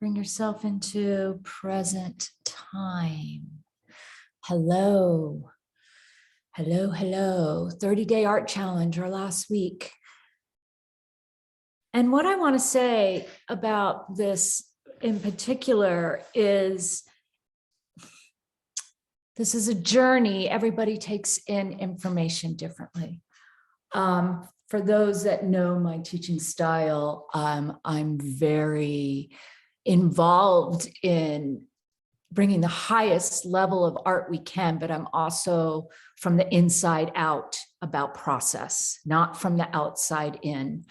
Bring yourself into present time. Hello. Hello, hello. 30-day art challenge our last week. And what I want to say about this in particular is this is a journey. Everybody takes in information differently. For those that know my teaching style, I'm very involved in bringing the highest level of art we can, but I'm also from the inside out about process, not from the outside in.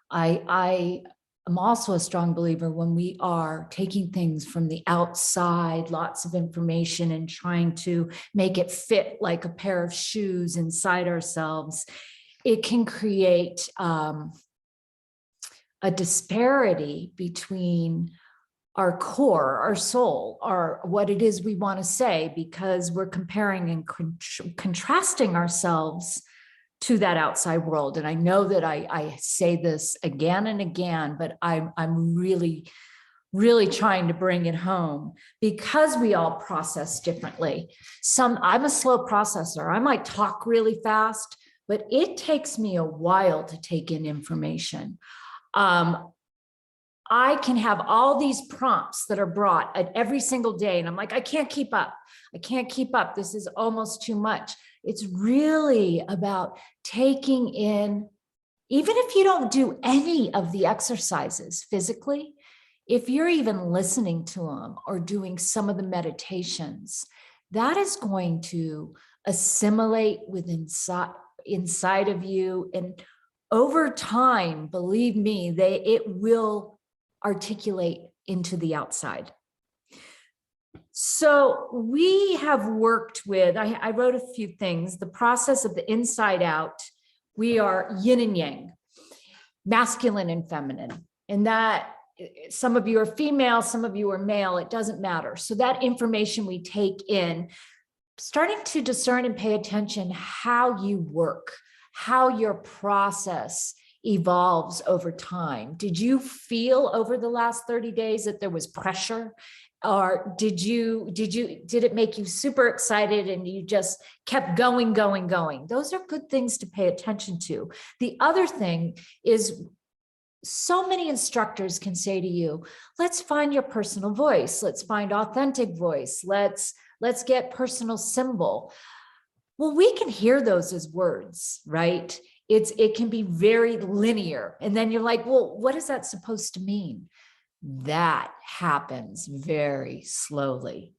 I am also a strong believer when we are taking things from the outside, lots of information, and trying to make it fit like a pair of shoes inside ourselves, it can create a disparity between our core, our soul, or what it is we want to say, because we're comparing and contrasting ourselves to that outside world. And I know that I say this again and again, but I'm really trying to bring it home because we all process differently. I'm a slow processor. I might talk really fast, but it takes me a while to take in information. I can have all these prompts that are brought at every single day, and I'm like, I can't keep up. I can't keep up. This is almost too much. It's really about taking in, even if you don't do any of the exercises physically, if you're even listening to them or doing some of the meditations, that is going to assimilate within inside of you. And over time, believe me, it will articulate into the outside. So we have worked with, I wrote a few things, the process of the inside out. We are yin and yang, masculine and feminine. And that some of you are female, some of you are male, it doesn't matter. So that information we take in, starting to discern and pay attention how you work, how your process evolves over time. Did you feel over the last 30 days that there was pressure? Or did it make you super excited and you just kept going? Those are good things to pay attention to. The other thing is, so many instructors can say to you, let's find your personal voice. Let's find authentic voice. Let's get personal symbol. Well, we can hear those as words, right? It can be very linear. And then you're like, well, what is that supposed to mean? That happens very slowly.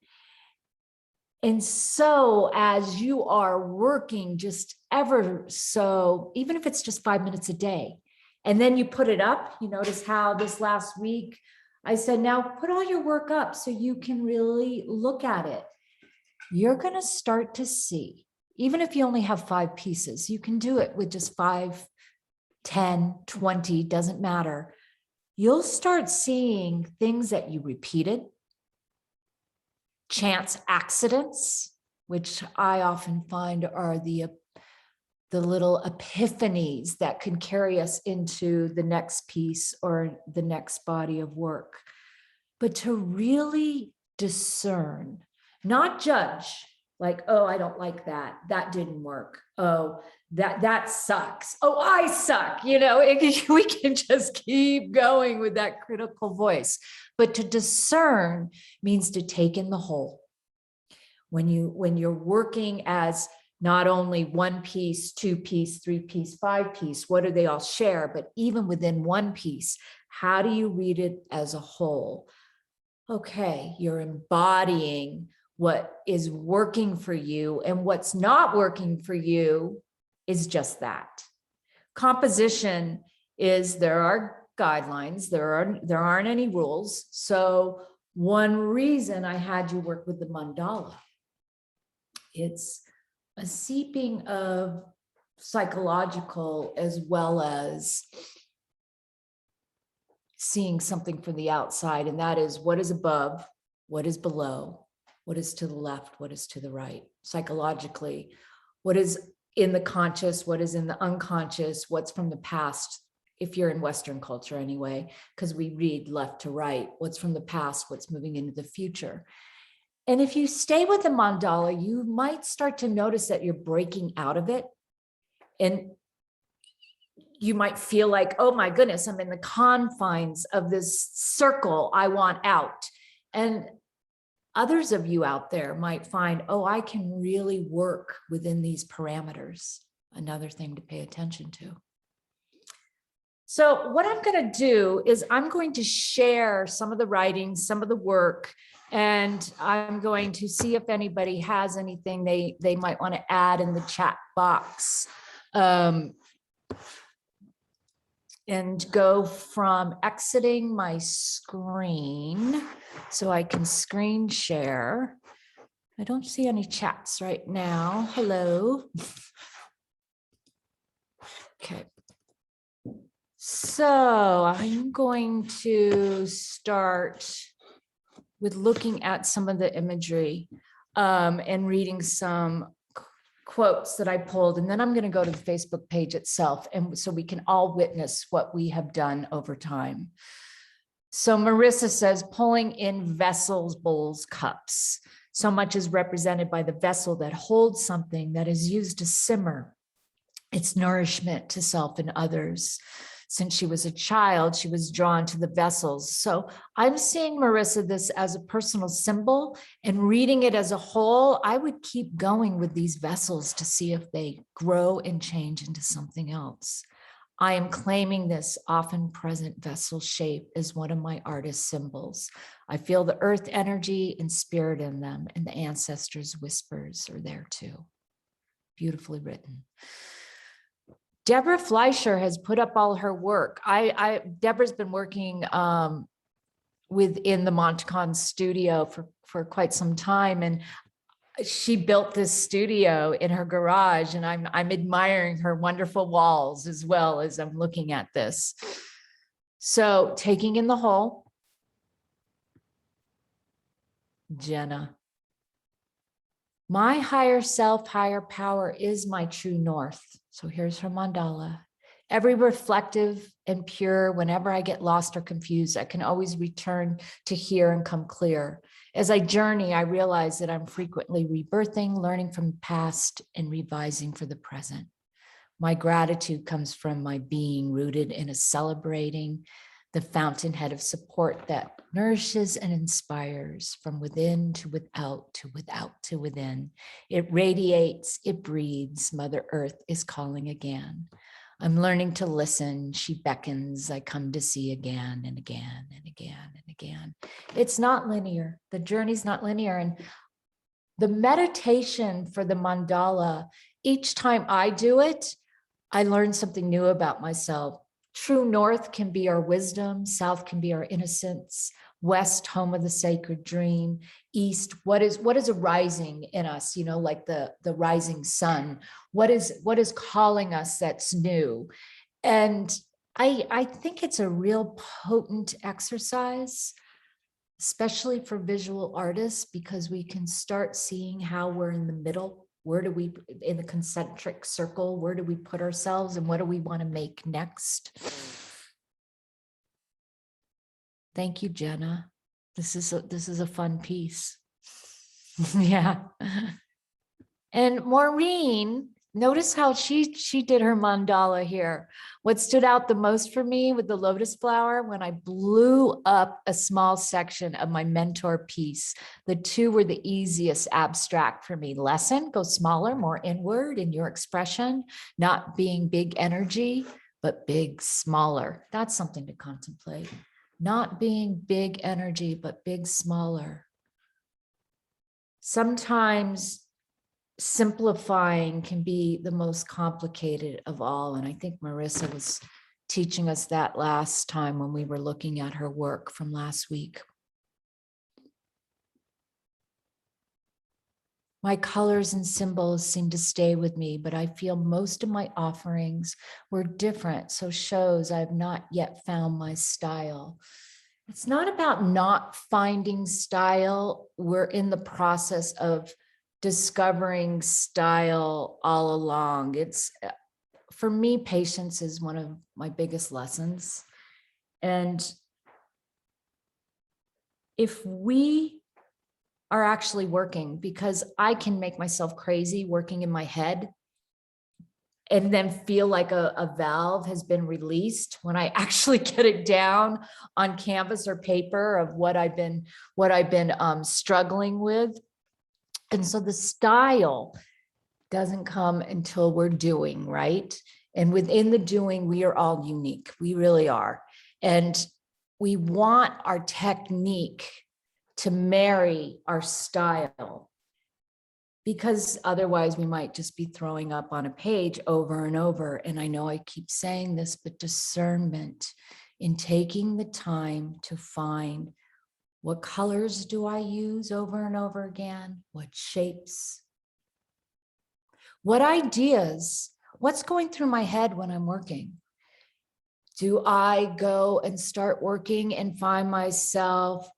And so as you are working just ever so, even if it's just 5 minutes a day, and then you put it up, you notice how this last week, I said, now put all your work up so you can really look at it. You're going to start to see, even if you only have 5 pieces, you can do it with just 5, 10, 20, doesn't matter. You'll start seeing things that you repeated, chance accidents, which I often find are the little epiphanies that can carry us into the next piece or the next body of work. But to really discern, not judge, like, oh, I don't like that. That didn't work. Oh, that sucks. Oh, I suck. We can just keep going with that critical voice. But to discern means to take in the whole. When you're working as not only 1 piece, 2 piece, 3 piece, 5 piece, what do they all share? But even within 1 piece, how do you read it as a whole? Okay, you're embodying what is working for you, and what's not working for you is just that. Composition is, there are guidelines, there aren't any rules. So one reason I had you work with the mandala, it's a seeping of psychological as well as seeing something from the outside, and that is what is above, what is below, what is to the left, what is to the right. Psychologically, what is in the conscious, what is in the unconscious, what's from the past, if you're in Western culture anyway, because we read left to right, what's from the past, what's moving into the future. And if you stay with the mandala, you might start to notice that you're breaking out of it. And you might feel like, oh my goodness, I'm in the confines of this circle I want out. And others of you out there might find, oh, I can really work within these parameters. Another thing to pay attention to. So what I'm going to do is I'm going to share some of the writings, some of the work, and I'm going to see if anybody has anything they might want to add in the chat box. And go from exiting my screen so I can screen share. I don't see any chats right now. Hello. Okay. So I'm going to start with looking at some of the imagery and reading some quotes that I pulled, and then I'm going to go to the Facebook page itself, and so we can all witness what we have done over time. So Marissa says, pulling in vessels, bowls, cups. So much is represented by the vessel that holds something that is used to simmer its nourishment to self and others. Since she was a child, she was drawn to the vessels. So I'm seeing, Marissa, this as a personal symbol, and reading it as a whole, I would keep going with these vessels to see if they grow and change into something else. I am claiming this often present vessel shape as one of my artist symbols. I feel the earth energy and spirit in them, and the ancestors' whispers are there too. Beautifully written. Deborah Fleischer has put up all her work. Deborah's been working within the Montcon studio for quite some time, and she built this studio in her garage, and I'm admiring her wonderful walls as well as I'm looking at this. So taking in the whole, Jenna. My higher self, higher power is my true north. So here's her mandala. Every reflective and pure, whenever I get lost or confused, I can always return to here and come clear. As I journey, I realize that I'm frequently rebirthing, learning from the past, and revising for the present. My gratitude comes from my being rooted in a celebrating the fountainhead of support that nourishes and inspires from within to without to without to within. It radiates, it breathes. Mother Earth is calling again. I'm learning to listen. She beckons. I come to see again and again and again and again. It's not linear. The journey's not linear. And the meditation for the mandala, each time I do it, I learn something new about myself. True north can be our wisdom, south can be our innocence, west, home of the sacred dream, east, what is arising in us, like the rising sun, what is calling us that's new. And I think it's a real potent exercise, especially for visual artists, because we can start seeing how we're in the middle. Where do we, in the concentric circle, where do we put ourselves, and what do we want to make next? Thank you, Jenna. This is a fun piece. Yeah. And Maureen, notice how she did her mandala here. What stood out the most for me with the lotus flower, when I blew up a small section of my mentor piece, the two were the easiest abstract for me. Lesson, go smaller, more inward in your expression, not being big energy, but big, smaller. That's something to contemplate. Not being big energy, but big, smaller. Sometimes simplifying can be the most complicated of all. And I think Marissa was teaching us that last time when we were looking at her work from last week. My colors and symbols seem to stay with me, but I feel most of my offerings were different. So shows I've not yet found my style. It's not about not finding style. We're in the process of discovering style all along. It's for me, patience is one of my biggest lessons. And if we are actually working, because I can make myself crazy working in my head and then feel like a valve has been released when I actually get it down on canvas or paper of what I've been struggling with. And so the style doesn't come until we're doing, right? And within the doing, we are all unique. We really are. And we want our technique to marry our style, because otherwise we might just be throwing up on a page over and over. And I know I keep saying this, but discernment in taking the time to find, what colors do I use over and over again? What shapes? What ideas? What's going through my head when I'm working? Do I go and start working and find myself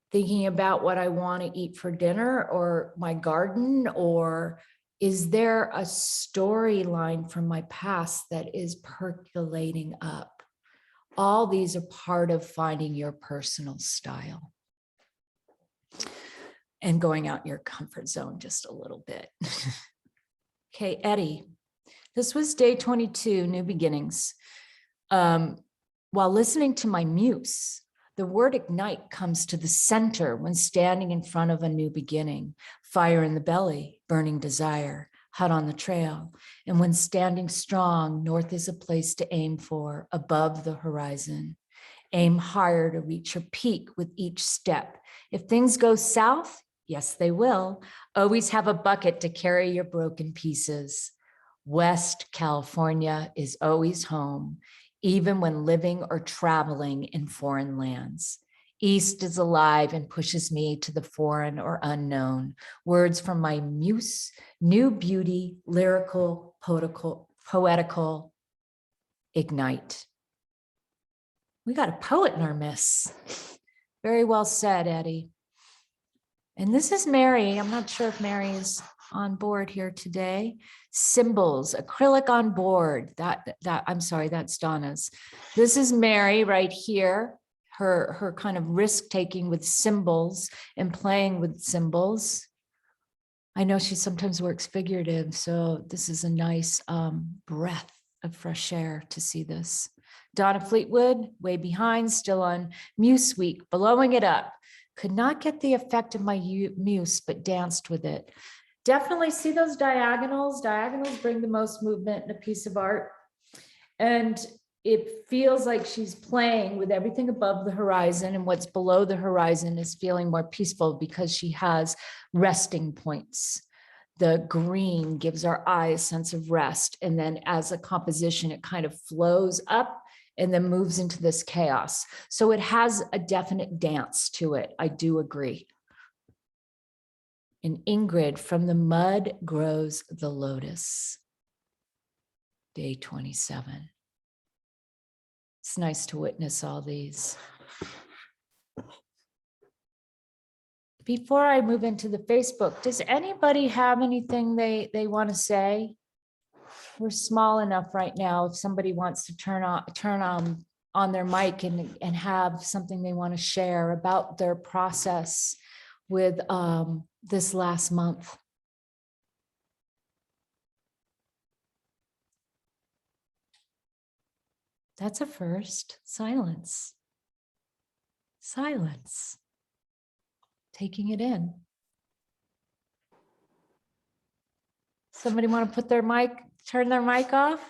thinking about what I want to eat for dinner or my garden? Or is there a storyline from my past that is percolating up? All these are part of finding your personal style and going out your comfort zone just a little bit. Okay, Eddie, this was day 22, New Beginnings. While listening to my muse, the word ignite comes to the center when standing in front of a new beginning. Fire in the belly, burning desire, hot on the trail. And when standing strong, north is a place to aim for, above the horizon. Aim higher to reach your peak with each step. If things go south, yes, they will. Always have a bucket to carry your broken pieces. West California is always home, even when living or traveling in foreign lands. East is alive and pushes me to the foreign or unknown. Words from my muse, new beauty, lyrical, poetical, ignite. We got a poet in our midst. Very well said, Eddie. And this is Mary. I'm not sure if Mary is on board here today. Symbols, acrylic on board. I'm sorry, that's Donna's. This is Mary right here. Her kind of risk taking with symbols and playing with symbols. I know she sometimes works figurative, so this is a nice breath of fresh air to see this. Donna Fleetwood, way behind, still on Muse Week, blowing it up. Could not get the effect of my muse, but danced with it. Definitely see those diagonals. Diagonals bring the most movement in a piece of art. And it feels like she's playing with everything above the horizon, and what's below the horizon is feeling more peaceful because she has resting points. The green gives our eye a sense of rest. And then as a composition, it kind of flows up and then moves into this chaos. So it has a definite dance to it. I do agree. And Ingrid, from the mud grows the lotus. Day 27. It's nice to witness all these. Before I move into the Facebook, does anybody have anything they want to say? We're small enough right now. If somebody wants to turn on their mic and have something they want to share about their process with this last month. That's a first. Silence. Silence. Taking it in. Somebody want to put their mic, turn their mic off?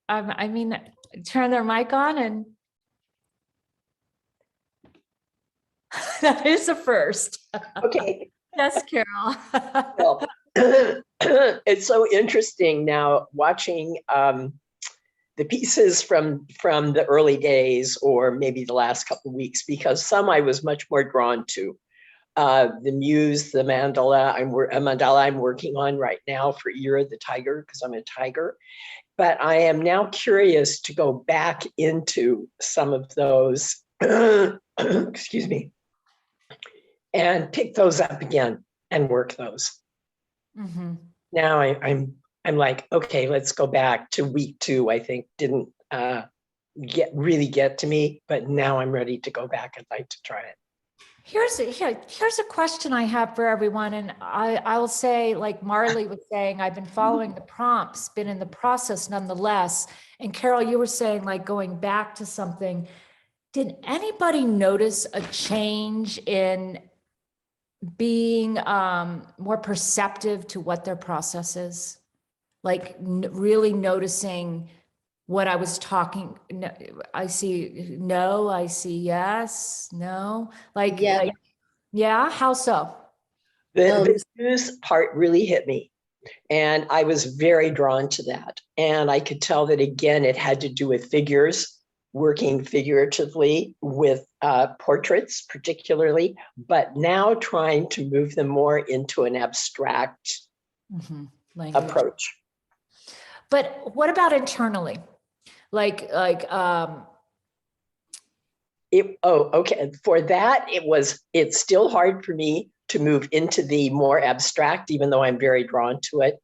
I mean, turn their mic on, and that is a first. Okay. Yes, Carol. Well, it's so interesting now watching the pieces from the early days, or maybe the last couple of weeks, because some I was much more drawn to. The muse, the mandala, I'm working on right now for Year of the Tiger, because I'm a tiger. But I am now curious to go back into some of those, excuse me, and pick those up again and work those. Mm-hmm. Now I'm I'm like, okay, let's go back to week 2. I think didn't really get to me, but now I'm ready to go back. I'd like to try it. Here's a question I have for everyone. And I will say, like Marley was saying, I've been following the prompts, been in the process nonetheless. And Carol, you were saying like going back to something. Did anybody notice a change in being more perceptive to what their process is? Like really noticing what I was talking, I see no, I see yes, no, Yeah. yeah, how so? The news part really hit me. And I was very drawn to that. And I could tell that, again, it had to do with figures, working figuratively with portraits, particularly, but now trying to move them more into an abstract Language. approach. But what about internally? Okay. For that, it's still hard for me to move into the more abstract, even though I'm very drawn to it.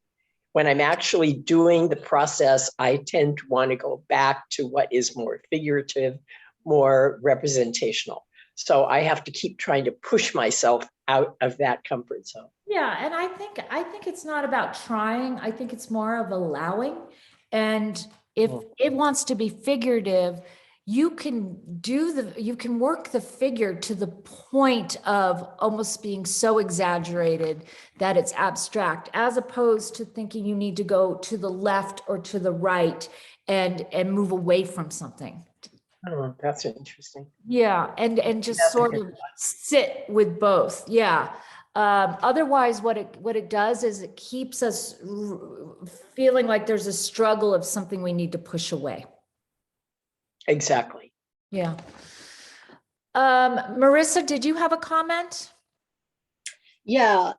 When I'm actually doing the process, I tend to want to go back to what is more figurative, more representational. So I have to keep trying to push myself out of that comfort zone. Yeah, and I think it's not about trying. I think it's more of allowing. And if it wants to be figurative, you can work the figure to the point of almost being so exaggerated that it's abstract, as opposed to thinking you need to go to the left or to the right and move away from something. Oh, that's interesting. Yeah, and just sort of sit with both. Yeah. Otherwise, what it does is it keeps us feeling like there's a struggle of something we need to push away. Exactly. Yeah. Marissa, did you have a comment? Yeah.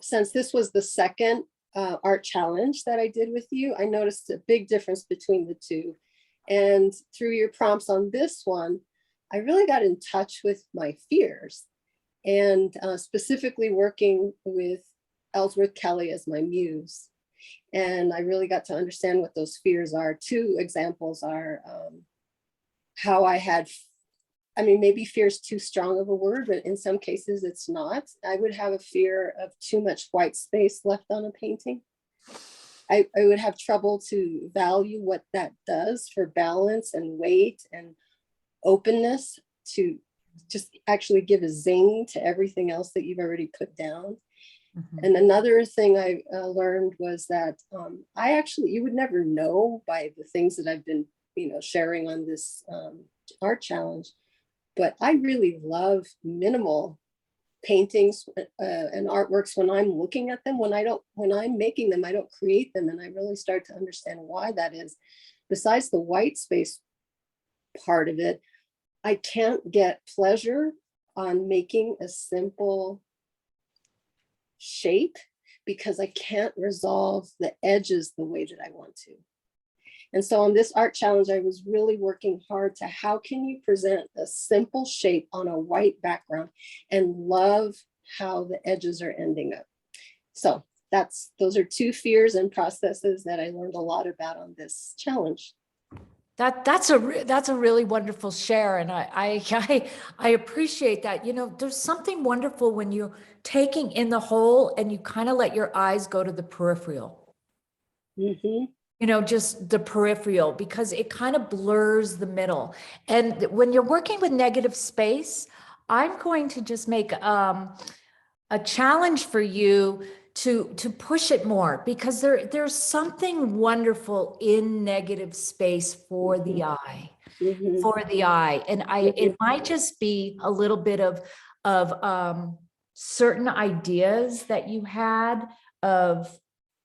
Since this was the second art challenge that I did with you, I noticed a big difference between the two. And through your prompts on this one, I really got in touch with my fears, and specifically working with Ellsworth Kelly as my muse. And I really got to understand what those fears are. 2 examples are how I had, maybe fear is too strong of a word, but in some cases it's not. I would have a fear of too much white space left on a painting. I would have trouble to value what that does for balance and weight and openness, to just actually give a zing to everything else that you've already put down. And another thing I learned was that you would never know by the things that I've been, sharing on this art challenge, but I really love minimal paintings and artworks when I'm looking at them. When I'm making them, I don't create them. And I really start to understand why that is. Besides the white space part of it, I can't get pleasure on making a simple shape because I can't resolve the edges the way that I want to. And so on this art challenge, I was really working hard to how can you present a simple shape on a white background and love how the edges are ending up. So those are 2 fears and processes that I learned a lot about on this challenge. That's a really wonderful share, and I appreciate that. There's something wonderful when you're taking in the whole and you kind of let your eyes go to the peripheral. Just the peripheral, because it kind of blurs the middle. And when you're working with negative space, I'm going to just make a challenge for you to push it more, because there's something wonderful in negative space for the eye, And it might just be a little bit of certain ideas that you had of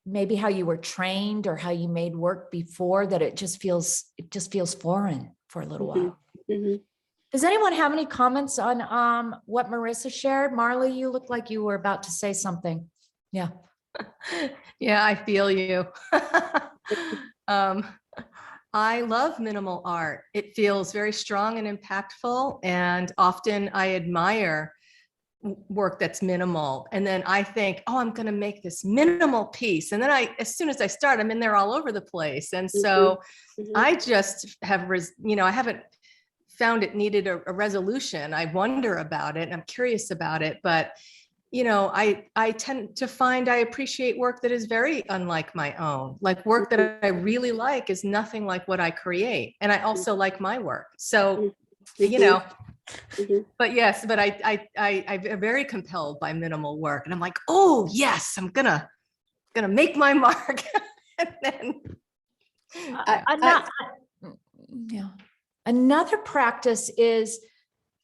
maybe how you were trained or how you made work before, that it just feels foreign for a little while. Does anyone have any comments on what Marissa shared? Marley, you look like you were about to say something. Yeah. Yeah, I feel you. I love minimal art. It feels very strong and impactful. And often I admire work that's minimal. And then I think, oh, I'm going to make this minimal piece. And then as soon as I start, I'm in there all over the place. And so Mhm. I just have, I haven't found it needed a resolution. I wonder about it and I'm curious about it, but I tend to find I appreciate work that is very unlike my own. Like work that I really like is nothing like what I create. And I also like my work. So, Mhm. but yes, but I'm very compelled by minimal work. And I'm like, oh yes, I'm gonna make my mark. And then Yeah. Another practice is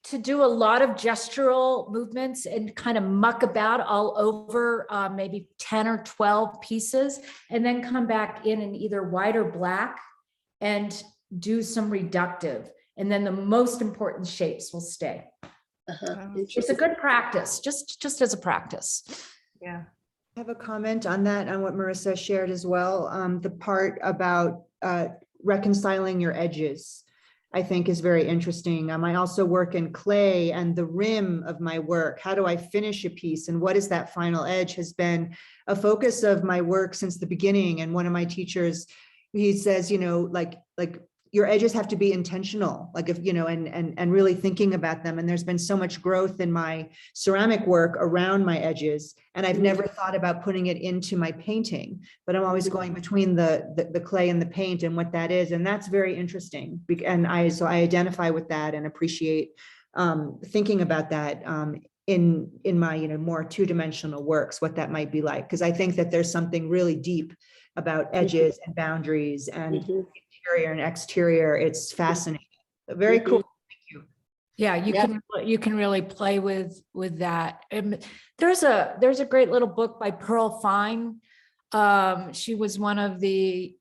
to do a lot of gestural movements and kind of muck about all over maybe 10 or 12 pieces, and then come back in either white or black and do some reductive. And then the most important shapes will stay. It's a good practice, just as a practice. yeah. I have a comment on that, on what Marissa shared as well. The part about reconciling your edges, I think is very interesting. I also work in clay, and the rim of my work, how do I finish a piece and what is that final edge, has been a focus of my work since the beginning. And one of my teachers, he says, like your edges have to be intentional, like if, and really thinking about them. And there's been so much growth in my ceramic work around my edges. And I've never thought about putting it into my painting, but I'm always going between the clay and the paint and what that is. And that's very interesting. And so I identify with that and appreciate thinking about that in my, more two-dimensional works, what that might be like. Because I think that there's something really deep about edges and boundaries and interior and exterior. It's fascinating. Very cool. Yeah, you can really play with that. There's a great little book by Pearl Fine. She was one of the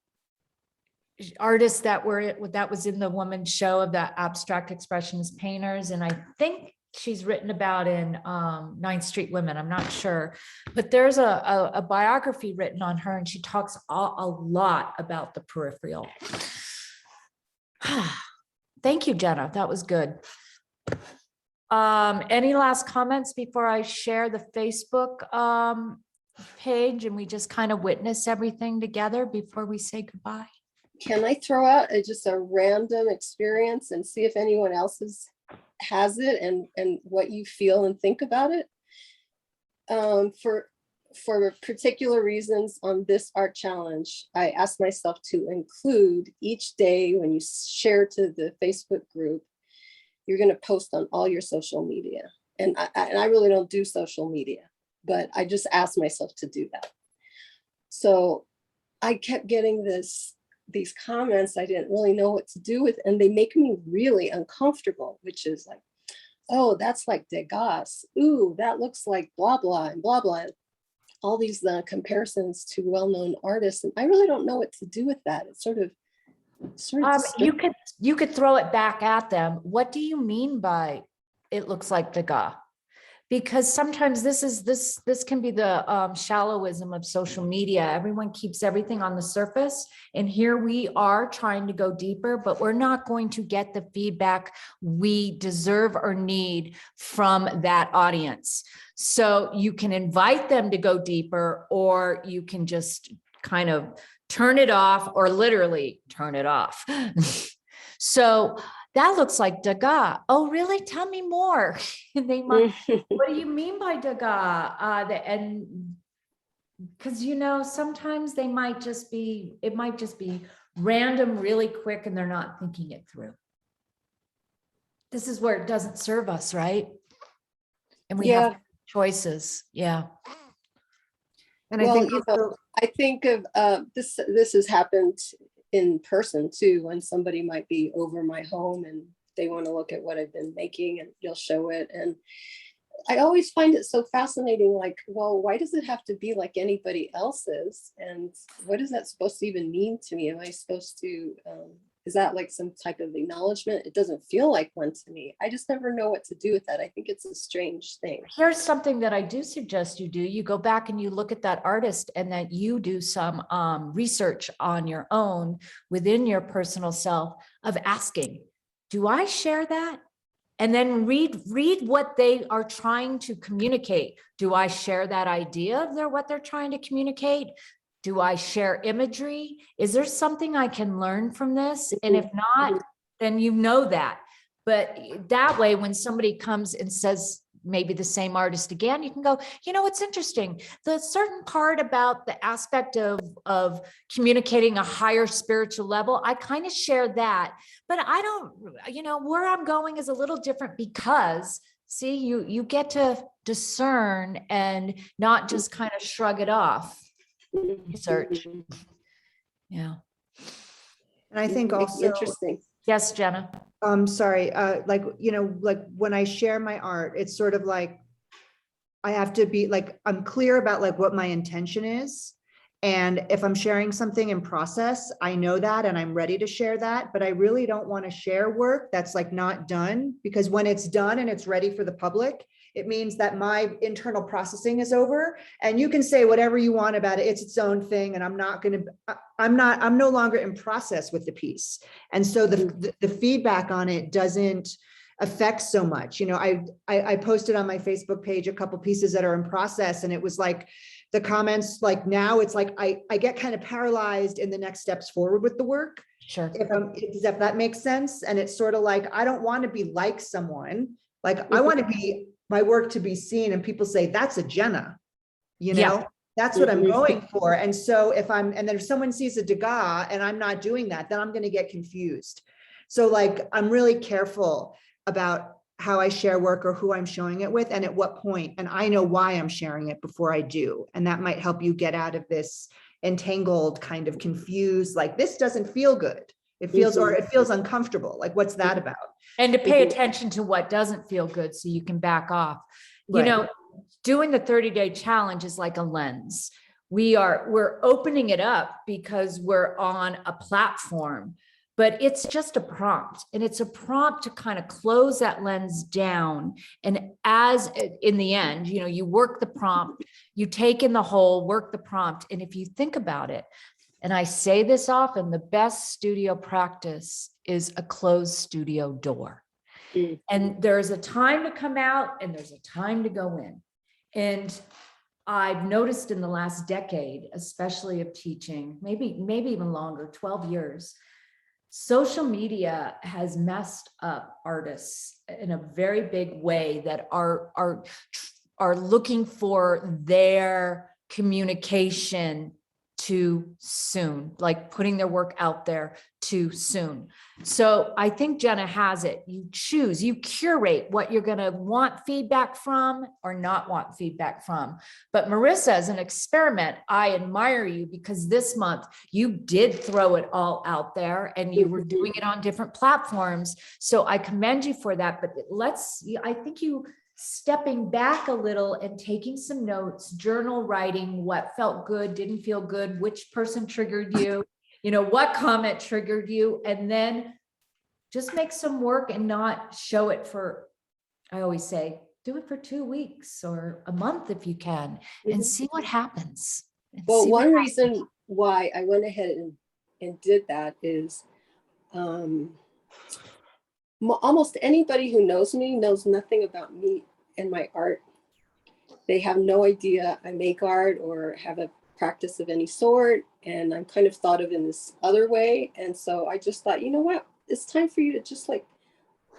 artists that was in the woman's show of the abstract expressionist painters, and I think she's written about in 9th Street Women. I'm not sure, but there's a biography written on her, and she talks a lot about the peripheral. Thank you, Jenna. That was good. Any last comments before I share the Facebook page and we just kind of witness everything together before we say goodbye? Can I throw out just a random experience and see if anyone else has it and what you feel and think about it? For particular reasons on this art challenge, I asked myself to include each day when you share to the Facebook group, you're going to post on all your social media. And I really don't do social media, but I just asked myself to do that. So I kept getting these comments I didn't really know what to do with, and they make me really uncomfortable, which is like, oh, that's like Degas. Ooh, that looks like blah, blah, and blah, blah. All these comparisons to well-known artists. And I really don't know what to do with that. It's sort of you could throw it back at them. What do you mean by it looks like Degas? Because sometimes this can be the shallowism of social media. Everyone keeps everything on the surface, and here we are trying to go deeper, but we're not going to get the feedback we deserve or need from that audience. So you can invite them to go deeper, or you can just kind of turn it off, or literally turn it off. So that looks like Degas. Oh, really? Tell me more. They might, what do you mean by Degas? And because, sometimes it might just be random, really quick, and they're not thinking it through. This is where it doesn't serve us, right? And we have choices. Yeah. And well, I think of this has happened in person too, when somebody might be over my home and they want to look at what I've been making, and you'll show it. And I always find it so fascinating, like, well, why does it have to be like anybody else's? And what is that supposed to even mean to me? Am I supposed to, is that like some type of acknowledgement? It doesn't feel like one to me. I just never know what to do with that. I think it's a strange thing. Here's something that I do suggest you do. You go back and you look at that artist, and that you do some research on your own within your personal self of asking, do I share that? and then read what they are trying to communicate. Do I share that idea of what they're trying to communicate? Do I share imagery? Is there something I can learn from this? And if not, then you know that. But that way, when somebody comes and says, maybe the same artist again, you can go, you know, it's interesting. The certain part about the aspect of communicating a higher spiritual level, I kind of share that, but I don't, you know, where I'm going is a little different because see, you get to discern and not just kind of shrug it off. Research. Yeah. And I think also, Interesting. Yes, Jenna. sorry, like, you know, like when I share my art, it's sort of like, I have to be like, I'm clear about like what my intention is. And if I'm sharing something in process, I know that and I'm ready to share that, but I really don't want to share work that's like not done, because when it's done and it's ready for the public, it means that my internal processing is over, and you can say whatever you want about it. It's its own thing. And I'm no longer in process with the piece. And so the feedback on it doesn't affect so much. You know, I posted on my Facebook page a couple pieces that are in process, and it was like, the comments, like now it's like, I get kind of paralyzed in the next steps forward with the work. Sure. If that makes sense. And it's sort of like, I don't want to be like someone, like I want to be my work to be seen and people say, that's a Jenna, you know, Yeah. that's what I'm going for. And so and then if someone sees a Degas and I'm not doing that, then I'm going to get confused. So like, I'm really careful about how I share work or who I'm showing it with and at what point, and I know why I'm sharing it before I do. And that might help you get out of this entangled kind of confused, like this doesn't feel good. It feels, or it feels uncomfortable. Like, what's that about? And to pay attention to what doesn't feel good so you can back off. You Right. know, doing the 30-day challenge is like a lens. We're opening it up because we're on a platform, but it's just a prompt, and it's a prompt to kind of close that lens down. And as in the end, you know, you work the prompt, you take in the whole, work the prompt. And if you think about it, and I say this often, the best studio practice is a closed studio door. And there's a time to come out and there's a time to go in. And I've noticed in the last decade, especially of teaching, maybe even longer, 12 years, social media has messed up artists in a very big way that are looking for their communication too soon, like putting their work out there too soon. So I think Jenna has it. You choose, you curate what you're going to want feedback from or not want feedback from. But Marissa, as an experiment, I admire you because this month you did throw it all out there and you were doing it on different platforms. So I commend you for that. But I think you stepping back a little and taking some notes, journal writing, what felt good, didn't feel good, which person triggered you, you know, what comment triggered you, and then just make some work and not show it for, I always say, do it for 2 weeks or a month if you can, and see what happens. Well, one reason why I went ahead and did that is almost anybody who knows me knows nothing about me and my art. They have no idea I make art or have a practice of any sort, and I'm kind of thought of in this other way. And so I just thought, you know what, it's time for you to just like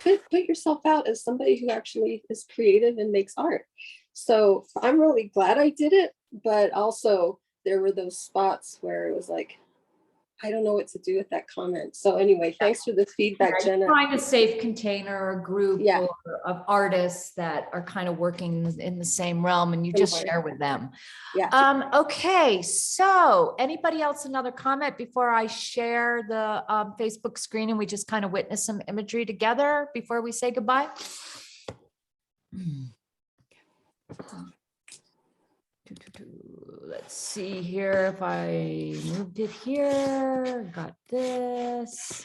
put yourself out as somebody who actually is creative and makes art. So I'm really glad I did it, but also there were those spots where it was like, I don't know what to do with that comment. So anyway, thanks for the feedback, Jenna. Find a safe container or group Yeah. of artists that are kind of working in the same realm, and you just share with them. Yeah. Okay, so anybody else another comment before I share the Facebook screen and we just kind of witness some imagery together before we say goodbye? Let's see here if I moved it here. Got this.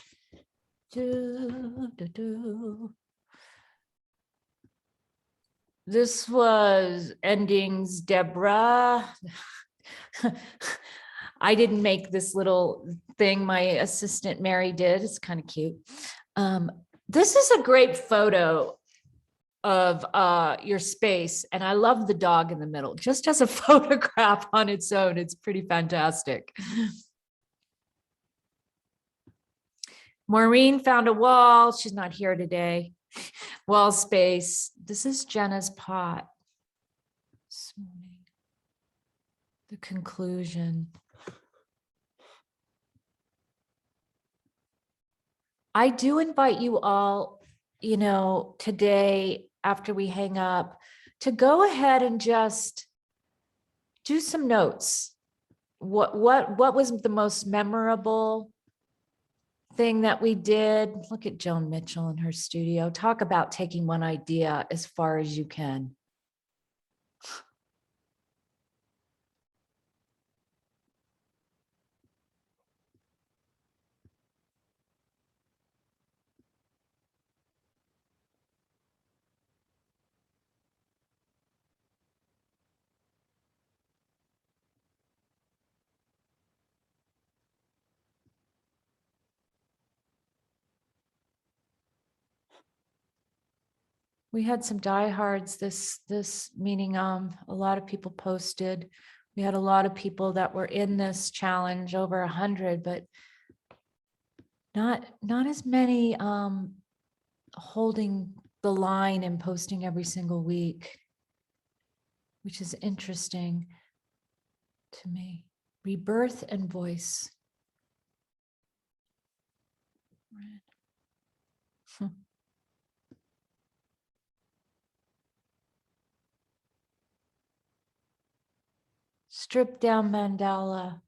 This was Endings, Deborah. I didn't make this little thing. My assistant Mary did. It's kind of cute. This is a great photo. of your space. And I love the dog in the middle, just as a photograph on its own. It's pretty fantastic. Maureen found a wall. She's not here today. Wall space. This is Jenna's pot. This morning. The conclusion. I do invite you all, you know, today after we hang up, to go ahead and just do some notes. What was the most memorable thing that we did? Look at Joan Mitchell in her studio. Talk about taking one idea as far as you can. We had some diehards this meeting. A lot of people posted. We had a lot of people that were in this challenge, over 100, but not as many holding the line and posting every single week, which is interesting to me. Rebirth and voice. Strip down mandala.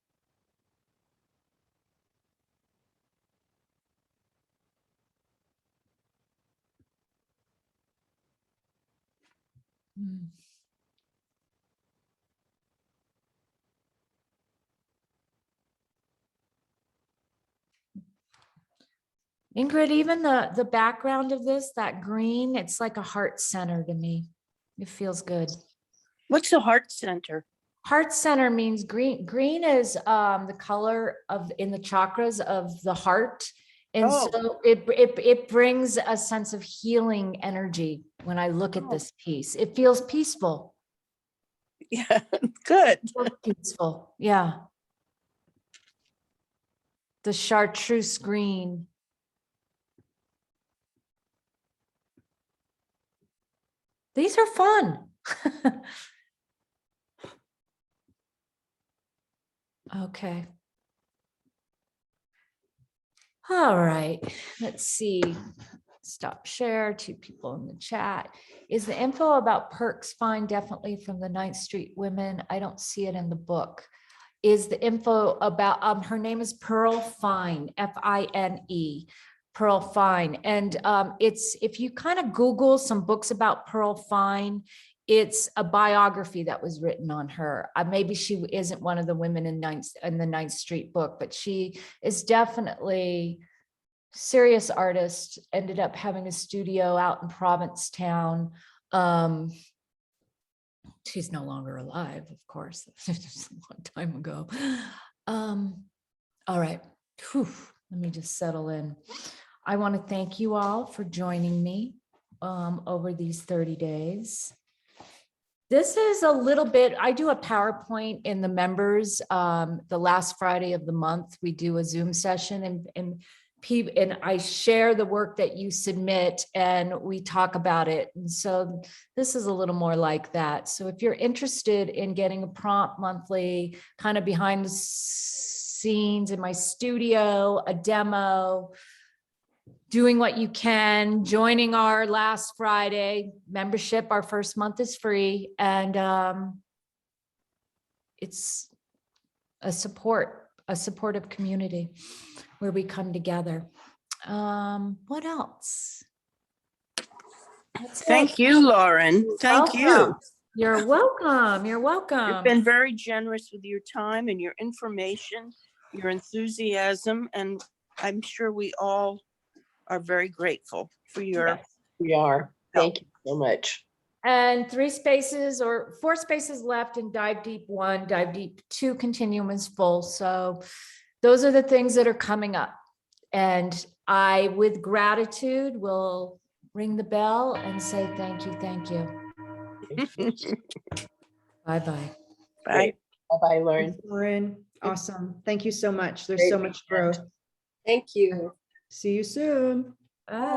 Ingrid, even the background of this, that green, it's like a heart center to me. It feels good. What's a heart center? Heart center means green. Green is the color of in the chakras of the heart. And so it brings a sense of healing energy when I look at this piece. It feels peaceful. Yeah, good. Peaceful, yeah. The chartreuse green. These are fun. Okay. All right, let's see. Stop share, 2 people in the chat. Is the info about perks fine? Definitely from the 9th Street women. I don't see it in the book. Is the info about, her name is Pearl Fine, F-I-N-E, Pearl Fine. And it's, if you kind of Google some books about Pearl Fine, it's a biography that was written on her. Maybe she isn't one of the women in the 9th Street book, but she is definitely serious artist, ended up having a studio out in Provincetown. She's no longer alive, of course. That's a long time ago. All right. Whew. Let me just settle in. I want to thank you all for joining me over these 30 days. This is a little bit, I do a PowerPoint in the members. The last Friday of the month, we do a Zoom session and I share the work that you submit and we talk about it. And so this is a little more like that. So if you're interested in getting a prompt monthly, kind of behind the scenes in my studio, a demo, doing what you can, joining our last Friday membership, our first month is free. And it's a supportive community where we come together. What else? Thank you, Lauren. Thank you. You're welcome. You're welcome. You've been very generous with your time and your information, your enthusiasm, and I'm sure we all are very grateful for your. Yes, we are. Thank you so much. And 3 spaces or 4 spaces left in Dive Deep 1, Dive Deep 2 continuum is full. So those are the things that are coming up. And I, with gratitude, will ring the bell and say thank you, thank you. Bye-bye. Bye. Bye-bye, Lauren. Thanks, Lauren. Awesome. Thank you so much. There's so Great much growth. Thank you. See you soon. Bye.